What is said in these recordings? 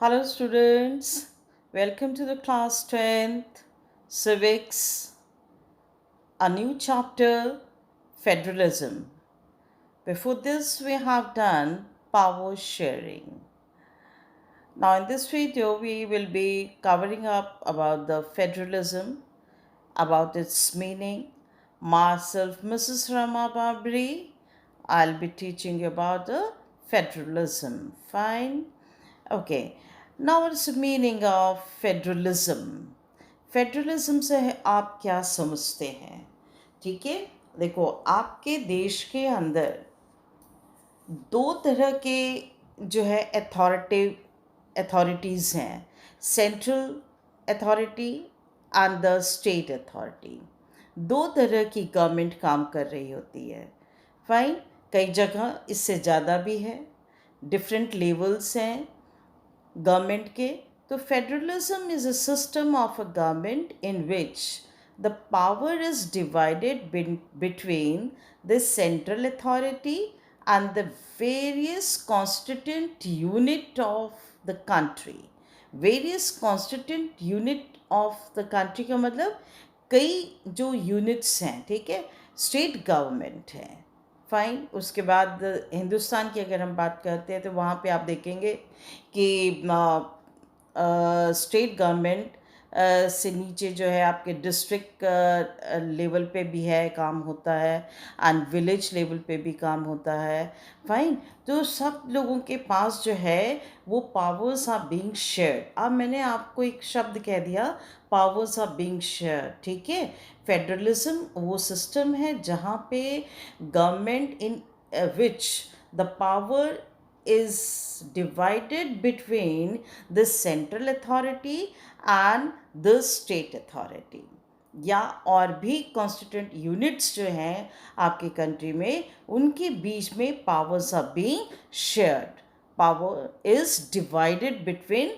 Hello, students. Welcome to the class 10th Civics, a new chapter Federalism. Before this, we have done power sharing. Now, in this video, we will be covering up about the federalism, about its meaning. Myself, Mrs. Rama Babri, I'll be teaching you about the federalism. Fine. Okay. Now, what's the meaning of federalism? Federalism से आप क्या समझते हैं? ठीक है, देखो, आपके देश के अंदर दो तरह के जो है अथॉरिटीज़ हैं, central authority and the state authority. दो तरह की गवर्नमेंट काम कर रही होती है। फाइन, कई जगह इससे ज़्यादा भी है, डिफरेंट लेवल्स हैं गवर्नमेंट के। तो federalism is a system of a government in which the power is divided between the central authority and the various constituent unit of the country. Various constituent unit of the country का मतलब कई जो units हैं, ठीक है, state government है। Fine, उसके बाद हिंदुस्तान की अगर हम बात करते हैं तो वहाँ पे आप देखेंगे कि स्टेट गवर्नमेंट से नीचे जो है आपके डिस्ट्रिक्ट लेवल पे भी है काम होता है, एंड विलेज लेवल पे भी काम होता है। फाइन, तो सब लोगों के पास जो है वो पावर्स आर बीइंग शेयर्ड। अब मैंने आपको एक शब्द कह दिया, पावर्स आर बीइंग शेयर्ड, ठीक है। फेडरलिज्म वो सिस्टम है जहाँ पे government in which the power is divided between the central authority and the state authority, या और भी कॉन्स्टिट्यूंट यूनिट्स जो हैं आपके कंट्री में, उनके बीच में powers are being shared. Power is divided between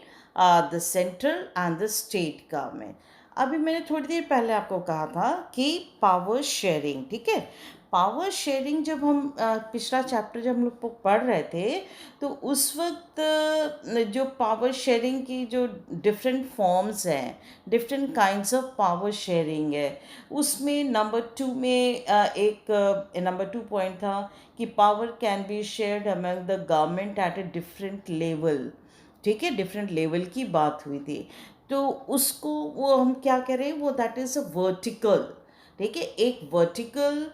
the central and the state government. अभी मैंने थोड़ी देर पहले आपको कहा था कि पावर शेयरिंग, ठीक है। पावर शेयरिंग जब हम पिछला चैप्टर जब हम लोग पढ़ रहे थे तो उस वक्त जो पावर शेयरिंग की जो डिफरेंट फॉर्म्स हैं, different kinds of power sharing है, उसमें नंबर 2 में एक नंबर 2 पॉइंट था कि power can be shared among the government at a different level. ठीक है, डिफरेंट लेवल की बात हुई थी। तो उसको वो हम क्या करें, वो दैट इज़ अ वर्टिकल, ठीक है। एक वर्टिकल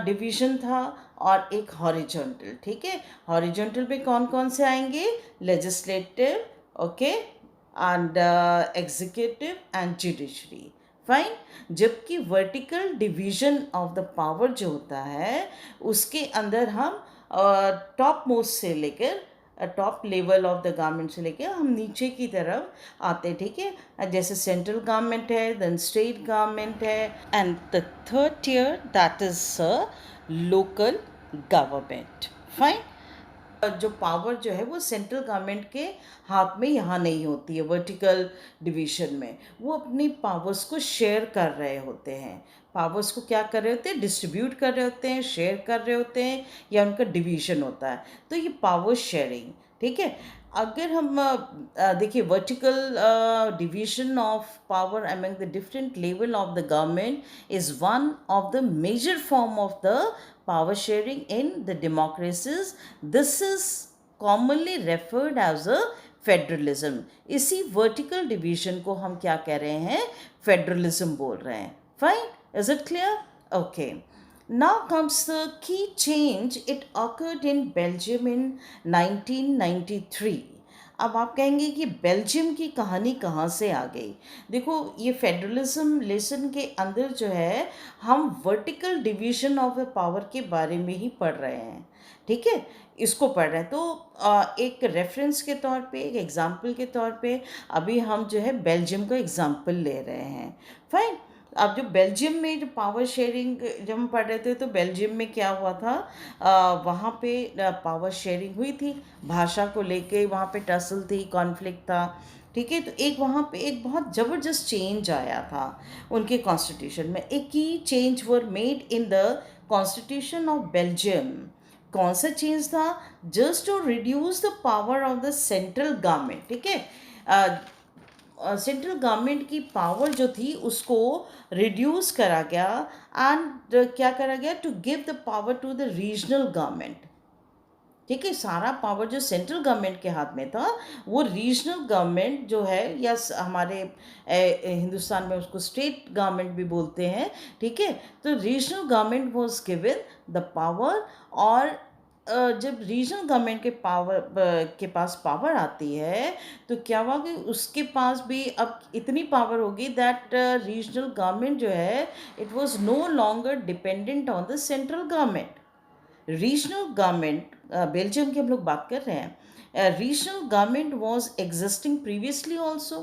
डिवीजन था और एक हॉरिजॉन्टल, ठीक है। हॉरिजॉन्टल में कौन कौन से आएंगे? Legislative, okay, and executive and judiciary. Fine, जबकि vertical division of the power जो होता है उसके अंदर हम टॉप मोस्ट से लेकर top level of the government से लेकर हम नीचे की तरफ आते हैं, ठीक है। जैसे सेंट्रल गवर्नमेंट है, देन स्टेट गवर्नमेंट है, and the third tier that is local government. Fine, जो पावर जो है वो सेंट्रल गवर्नमेंट के हाथ में यहाँ नहीं होती है। वर्टिकल डिवीजन में वो अपनी पावर्स को शेयर कर रहे होते हैं। पावर्स को क्या कर रहे होते हैं? डिस्ट्रीब्यूट कर रहे होते हैं, शेयर कर रहे होते हैं, या उनका डिवीजन होता है। तो ये पावर शेयरिंग, ठीक है। अगर हम देखिए, vertical division of power among the different level of the government is one of the major form of the power sharing in the democracies. This is commonly referred as a federalism. इसी vertical division को हम क्या कह रहे हैं? Federalism बोल रहे हैं। Fine, is it clear? Okay, now comes the key change. It occurred in Belgium in 1993। अब आप कहेंगे कि बेल्जियम की कहानी कहाँ से आ गई? देखो, ये फेडरलिज्म लेसन के अंदर जो है हम vertical division of the power के बारे में ही पढ़ रहे हैं, ठीक है। इसको पढ़ रहे हैं तो एक रेफरेंस के तौर पे, एक एग्जाम्पल के तौर पे अभी हम जो है बेल्जियम का एग्जाम्पल ले रहे हैं। फाइन, अब जो बेल्जियम में जो पावर शेयरिंग जब हम पढ़ रहे थे तो बेल्जियम में क्या हुआ था, वहाँ पे पावर शेयरिंग हुई थी, भाषा को लेके वहाँ पे टसल थी, कॉन्फ्लिक्ट था, ठीक है। तो एक वहाँ पे एक बहुत ज़बरदस्त चेंज आया था उनके कॉन्स्टिट्यूशन में। एक की change were made in the constitution of Belgium कौन सा चेंज था? Just to reduce the power of the central government, ठीक है। सेंट्रल गवर्नमेंट की पावर जो थी उसको रिड्यूस करा गया, एंड क्या करा गया, to give the power to the regional government, ठीक है। सारा पावर जो सेंट्रल गवर्नमेंट के हाथ में था वो रीजनल गवर्नमेंट जो है, या हमारे हिंदुस्तान में उसको स्टेट गवर्नमेंट भी बोलते हैं, ठीक है। तो regional government was given the power, और जब रीजनल गवर्नमेंट के पास पावर आती है तो क्या हुआ कि उसके पास भी अब इतनी पावर होगी दैट रीजनल गवर्नमेंट जो है it was no longer dependent on the central government. Regional government, Belgium की हम लोग बात कर रहे हैं, regional government was existing previously also,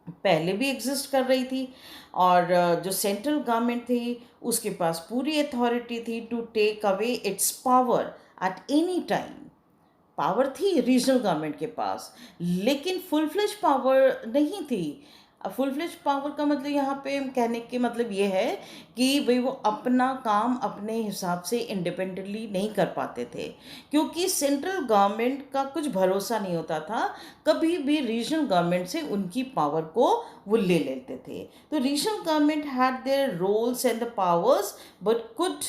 पहले भी एग्जिस्ट कर रही थी, और जो सेंट्रल गवर्नमेंट थी उसके पास पूरी अथॉरिटी थी to take away its power at any time. Power थी रीजनल गवर्नमेंट के पास, लेकिन फुल फ्लेज पावर नहीं थी। फुल फ्लेज पावर का मतलब यहाँ पे कहने के मतलब ये है कि भाई वो अपना काम अपने हिसाब से इंडिपेंडेंटली नहीं कर पाते थे, क्योंकि सेंट्रल गवर्नमेंट का कुछ भरोसा नहीं होता था, कभी भी रीजनल गवर्नमेंट से उनकी पावर को वो ले लेते थे। तो regional government had their roles and the powers but could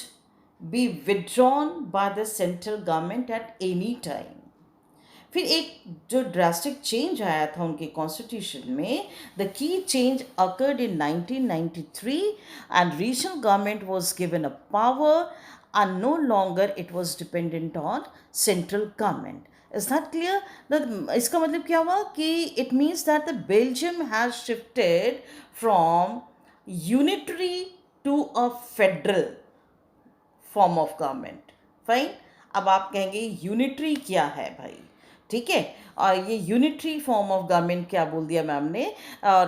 be withdrawn by the central government at any time. फिर एक जो ड्रास्टिक चेंज आया था उनके कॉन्स्टिट्यूशन में, the key change occurred in 1993, and regional government was given a power and no longer it was dependent on central government. Is that clear? इसका मतलब क्या हुआ कि it means that the Belgium has shifted from unitary to a federal form of government. Fine. अब आप कहेंगे unitary क्या है भाई, ठीक है। और ये यूनिटरी फॉर्म ऑफ गवर्नमेंट क्या बोल दिया मैम ने। और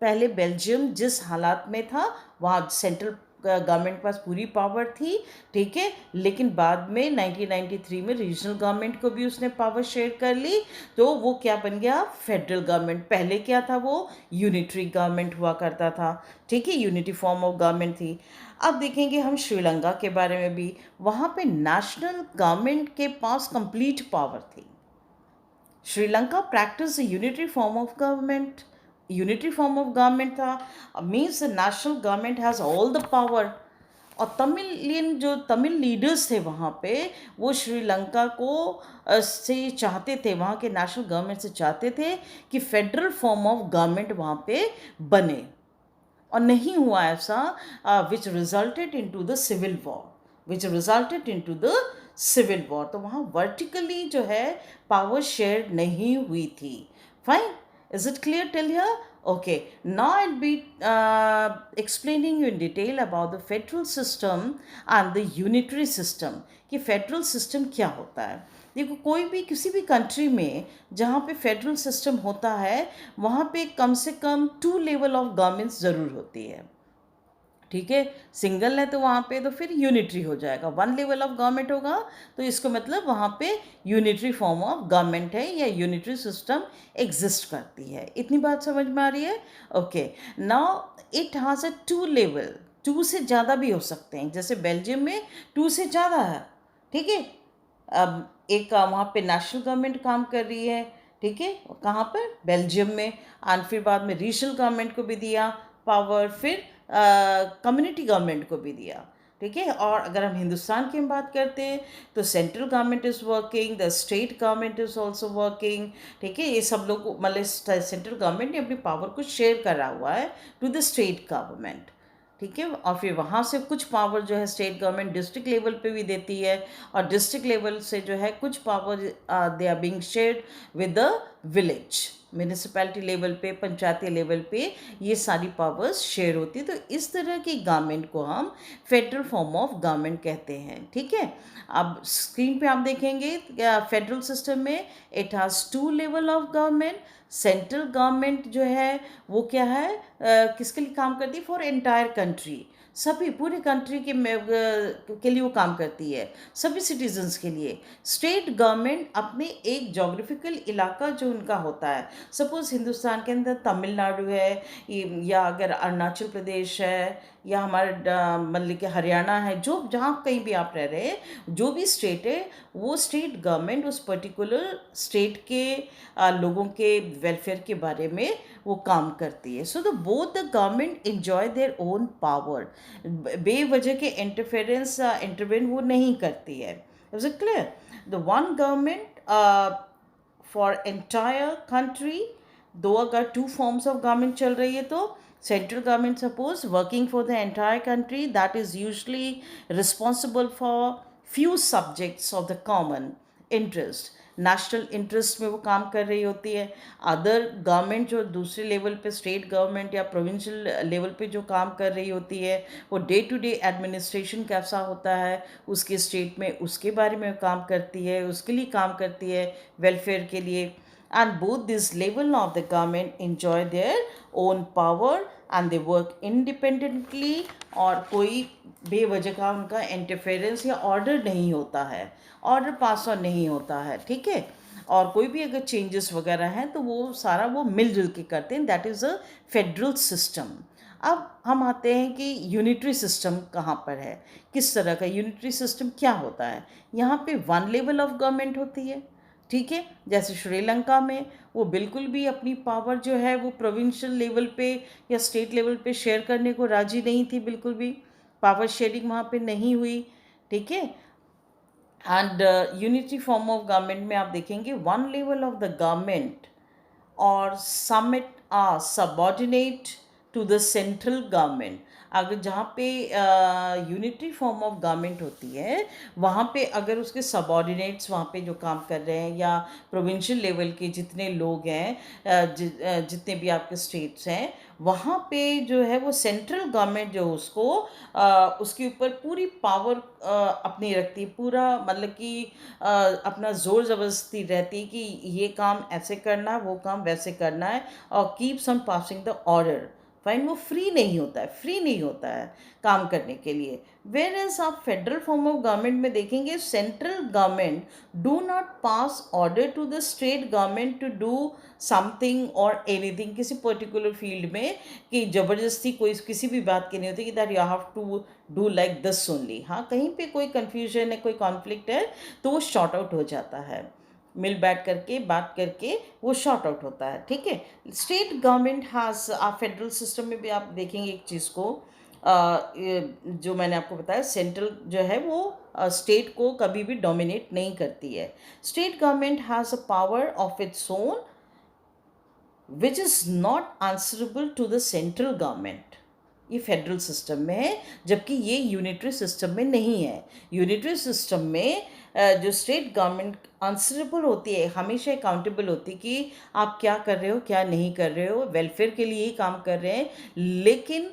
पहले बेल्जियम जिस हालात में था वहाँ सेंट्रल गवर्नमेंट के पास पूरी पावर थी, ठीक है, लेकिन बाद में 1993 में रीजनल गवर्नमेंट को भी उसने पावर शेयर कर ली, तो वो क्या बन गया, फेडरल गवर्नमेंट। पहले क्या था, वो यूनिटरी गवर्नमेंट हुआ करता था, ठीक है, यूनिटी फॉर्म ऑफ गवर्नमेंट थी। अब देखेंगे हम श्रीलंका के बारे में भी, वहाँ पे नेशनल गवर्नमेंट के पास कंप्लीट पावर थी। Sri Lanka practise unitary form of government, unitary form of government था, means the national government has all the power. और तमिलियन जो तमिल लीडर्स थे वहाँ पे, वो श्रीलंका को से चाहते थे, वहाँ के नेशनल गवर्नमेंट से चाहते थे कि फेडरल फॉर्म ऑफ गवर्नमेंट वहाँ पे बने, और नहीं हुआ ऐसा, which resulted into the civil war, which resulted into the civil war. तो वहाँ वर्टिकली जो है पावर शेयर नहीं हुई थी। Fine, is it clear till here? Okay, now I'll be explaining you in detail about the federal system and the unitary system, कि federal system क्या होता है। देखो, कोई भी किसी भी कंट्री में जहाँ पे फेडरल सिस्टम होता है वहाँ पे कम से कम 2 लेवल ऑफ गवर्नमेंट्स ज़रूर होती है, ठीक है। सिंगल है तो वहाँ पे तो फिर यूनिटरी हो जाएगा, 1 लेवल ऑफ गवर्नमेंट होगा तो इसको मतलब वहाँ पे यूनिटरी फॉर्म ऑफ गवर्नमेंट है या यूनिटरी सिस्टम एग्जिस्ट करती है। इतनी बात समझ में आ रही है? Okay, now it has a 2 level, 2 से ज़्यादा भी हो सकते हैं, जैसे बेल्जियम में 2 से ज़्यादा है, ठीक है। अब एक वहाँ पे नेशनल गवर्नमेंट काम कर रही है, ठीक है, कहाँ पर, बेल्जियम में, और फिर बाद में रीजनल गवर्नमेंट को भी दिया पावर, फिर कम्युनिटी गवर्नमेंट को भी दिया, ठीक है। और अगर हम हिंदुस्तान की बात करते हैं तो central government is working, the state government is also working, ठीक है। ये सब लोग मतलब सेंट्रल गवर्नमेंट ने अपनी पावर को शेयर करा हुआ है टू द स्टेट गवर्नमेंट, ठीक है। और फिर वहाँ से कुछ पावर जो है स्टेट गवर्नमेंट डिस्ट्रिक्ट लेवल पे भी देती है, और डिस्ट्रिक्ट लेवल से जो है कुछ power they are being shared with the village, municipality level पे, पंचायती लेवल पे ये सारी पावर्स शेयर होती है। तो इस तरह की गवर्नमेंट को हम फेडरल फॉर्म ऑफ गवर्नमेंट कहते हैं, ठीक है। अब स्क्रीन पे आप देखेंगे फेडरल सिस्टम में it has 2 level of government. Central government जो है वो क्या है, किसके लिए काम करती है, फॉर एंटायर कंट्री, सभी पूरी कंट्री के लिए वो काम करती है, सभी सिटीजन्स के लिए। स्टेट गवर्नमेंट अपने एक जोग्राफिकल इलाका जो उनका होता है, सपोज़ हिंदुस्तान के अंदर तमिलनाडु है, या अगर अरुणाचल प्रदेश है, या हमारा मतलब कि हरियाणा है, जो जहाँ कहीं भी आप रह रहे हैं, जो भी स्टेट है, वो स्टेट गवर्नमेंट उस पर्टिकुलर स्टेट के लोगों के वेलफेयर के बारे में वो काम करती है. So the both the government enjoy their own power. बेवजह के इंटरवेन वो नहीं करती है. Is it clear? The one government for entire country, दो अगर टू फॉर्म्स ऑफ गवर्नमेंट चल रही है, तो central government suppose working for the entire country, that is usually responsible for few subjects of the common interest. National interest में वो काम कर रही होती है. अदर गवर्नमेंट जो दूसरे लेवल पे, स्टेट गवर्नमेंट या प्रोविंशियल लेवल पे जो काम कर रही होती है, वो डे टू डे एडमिनिस्ट्रेशन कैसा होता है उसके स्टेट में, उसके बारे में काम करती है, उसके लिए काम करती है, वेलफेयर के लिए. And both this level of the government enjoy their own power and they work independently. और कोई बेवजह का उनका इंटरफेरेंस या ऑर्डर नहीं होता है, ऑर्डर पास ऑन नहीं होता है. ठीक है? और कोई भी अगर चेंजेस वगैरह हैं तो वो सारा वो मिलजुल के करते हैं. That is a federal system. अब हम आते हैं कि यूनिटरी सिस्टम कहाँ पर है, किस तरह का यूनिटरी सिस्टम क्या होता है. यहाँ पे वन लेवल ऑफ गवर्नमेंट होती है. ठीक है? जैसे श्रीलंका में वो बिल्कुल भी अपनी पावर जो है वो प्रोविंशियल लेवल पे या स्टेट लेवल पे शेयर करने को राजी नहीं थी. बिल्कुल भी पावर शेयरिंग वहाँ पे नहीं हुई. ठीक है? And unity form of government में आप देखेंगे one level of the government और summit are subordinate to the central government. अगर जहाँ पे यूनिटरी फॉर्म ऑफ गवर्नमेंट होती है, वहाँ पे अगर उसके सबऑर्डिनेट्स वहाँ पे जो काम कर रहे हैं, या प्रोविंशियल लेवल के जितने लोग हैं, जितने भी आपके स्टेट्स हैं, वहाँ पे जो है वो सेंट्रल गवर्नमेंट जो उसको उसके ऊपर पूरी पावर अपनी रखती है. पूरा मतलब कि अपना ज़ोर ज़बरदस्ती रहती है कि ये काम ऐसे करना है, वो काम वैसे करना है, और keeps on passing the order. Fine. वो फ्री नहीं होता है, फ्री नहीं होता है काम करने के लिए. वेर एज आप फेडरल फॉर्म ऑफ गवर्नमेंट में देखेंगे, central government do not pass order to the state government to do something और एनीथिंग, किसी पर्टिकुलर फील्ड में, कि ज़बरदस्ती कोई किसी भी बात की नहीं होती कि that you have to do like this only. हाँ, कहीं पे कोई कन्फ्यूजन है, कोई कॉन्फ्लिक्ट है, तो वो शॉर्ट आउट हो जाता है, मिल बैठ करके बात करके वो शॉर्ट आउट होता है. ठीक है? स्टेट गवर्नमेंट हैज़, आप फेडरल सिस्टम में भी आप देखेंगे एक चीज़ को, जो मैंने आपको बताया, सेंट्रल जो है वो स्टेट को कभी भी डोमिनेट नहीं करती है. State government has a power of its own which is not answerable to the central government. ये फेडरल सिस्टम में है, जबकि ये यूनिटरी सिस्टम में नहीं है. यूनिटरी सिस्टम में जो स्टेट गवर्नमेंट आंसरेबल होती है, हमेशा अकाउंटेबल होती है कि आप क्या कर रहे हो, क्या नहीं कर रहे हो, वेलफेयर के लिए ही काम कर रहे हैं, लेकिन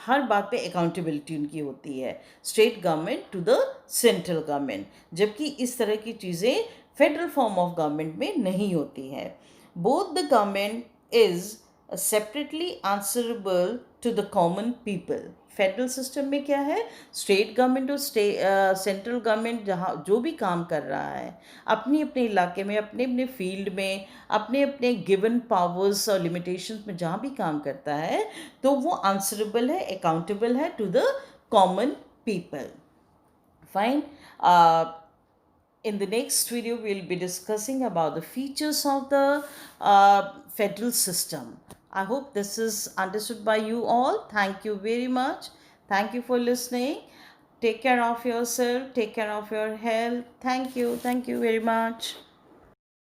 हर बात पे अकाउंटेबिलिटी उनकी होती है, state government to the central government. जबकि इस तरह की चीज़ें फेडरल फॉर्म ऑफ गवर्नमेंट में नहीं होती हैं. Both the government is separately answerable to the common people. Federal system में क्या है, स्टेट गवर्नमेंट और सेंट्रल गवर्नमेंट जहाँ जो भी काम कर रहा है अपने अपने इलाके में, अपने अपने फील्ड में, अपने अपने गिवन पावर्स और लिमिटेशंस में जहाँ भी काम करता है, तो वो आंसरेबल है, अकाउंटेबल है to the common people. Fine. In the next video, we'll be discussing about the features of the federal system. I hope this is understood by you all. Thank you very much. Thank you for listening. Take care of yourself. Take care of your health. Thank you. Thank you very much.